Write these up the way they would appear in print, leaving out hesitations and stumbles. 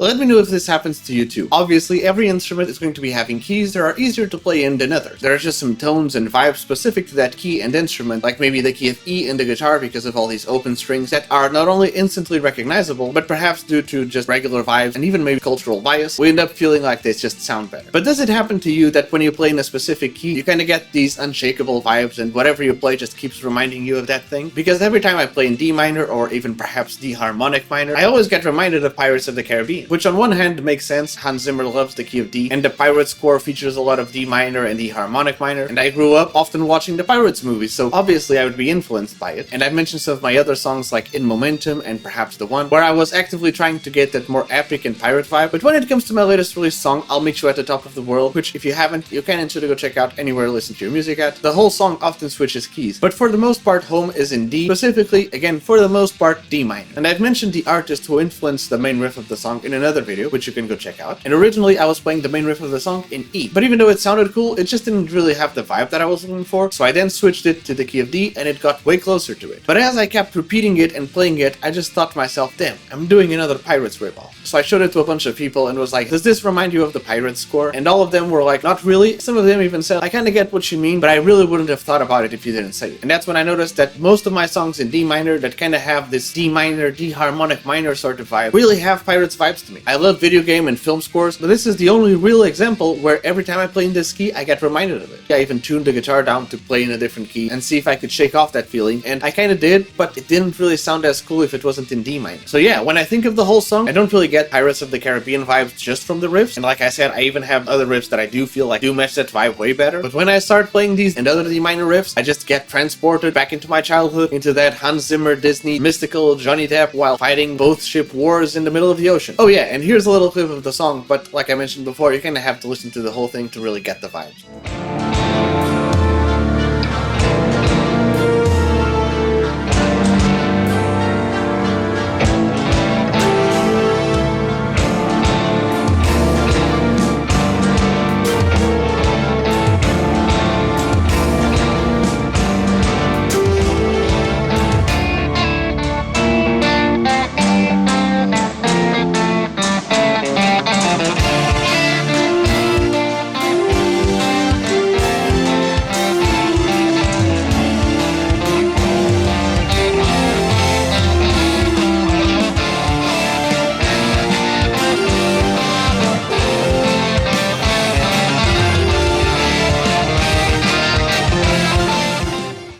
Let me know if this happens to you too. Obviously, every instrument is going to be having keys that are easier to play in than others. There are just some tones and vibes specific to that key and instrument, like maybe the key of E in the guitar because of all these open strings that are not only instantly recognizable, but perhaps due to just regular vibes and even maybe cultural bias, we end up feeling like they just sound better. But does it happen to you that when you play in a specific key, you kind of get these unshakable vibes and whatever you play just keeps reminding you of that thing? Because every time I play in D minor or even perhaps D harmonic minor, I always get reminded of Pirates of the Caribbean, which on one hand makes sense. Hans Zimmer loves the key of D, and the Pirates score features a lot of D minor and D harmonic minor, and I grew up often watching the Pirates movies, so obviously I would be influenced by it. And I've mentioned some of my other songs like In Momentum and perhaps The One, where I was actively trying to get that more epic and pirate vibe. But when it comes to my latest release song, I'll Meet You at the Top of the World, which if you haven't, you can ensure to go check out anywhere you listen to your music at. The whole song often switches keys, but for the most part home is in D, specifically, again, for the most part, D minor. And I've mentioned the artist who influenced the main riff of the song in another video, which you can go check out. And originally I was playing the main riff of the song in E, but even though it sounded cool, it just didn't really have the vibe that I was looking for, so I then switched it to the key of D and it got way closer to it. But as I kept repeating it and playing it, I just thought to myself, damn, I'm doing another Pirates ripoff. So I showed it to a bunch of people and was like, does this remind you of the Pirates score? And all of them were like, not really. Some of them even said, I kinda get what you mean, but I really wouldn't have thought about it if you didn't say it. And that's when I noticed that most of my songs in D minor that kinda have this D minor, D harmonic minor sort of vibe really have Pirates vibes to me. I love video game and film scores, but this is the only real example where every time I play in this key, I get reminded of it. I even tuned the guitar down to play in a different key and see if I could shake off that feeling, and I kinda did, but it didn't really sound as cool if it wasn't in D minor. So yeah, when I think of the whole song, I don't really get Pirates of the Caribbean vibes just from the riffs, and like I said, I even have other riffs that I do feel like do match that vibe way better. But when I start playing these and other D minor riffs, I just get transported back into my childhood, into that Hans Zimmer Disney mystical Johnny Depp while fighting both ship wars in the middle of the ocean. Oh yeah, and here's a little clip of the song, but like I mentioned before, you kinda have to listen to the whole thing to really get the vibes.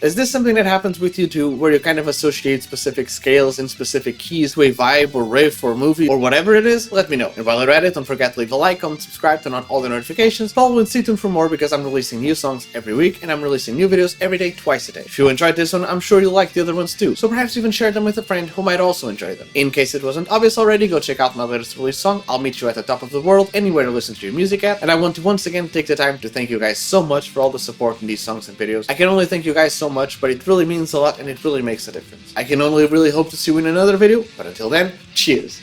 Is this something that happens with you too, where you kind of associate specific scales and specific keys to a vibe or riff or movie or whatever it is? Let me know. And while you're at it, don't forget to leave a like, comment, subscribe, turn on all the notifications, follow and stay tuned for more because I'm releasing new songs every week and I'm releasing new videos every day, twice a day. If you enjoyed this one, I'm sure you'll like the other ones too, so perhaps even share them with a friend who might also enjoy them. In case it wasn't obvious already, go check out my latest release song, I'll Meet You at the Top of the World, anywhere to listen to your music at, and I want to once again take the time to thank you guys so much for all the support in these songs and videos. I can only thank you guys so much, but it really means a lot and it really makes a difference. I can only really hope to see you in another video, but until then, cheers!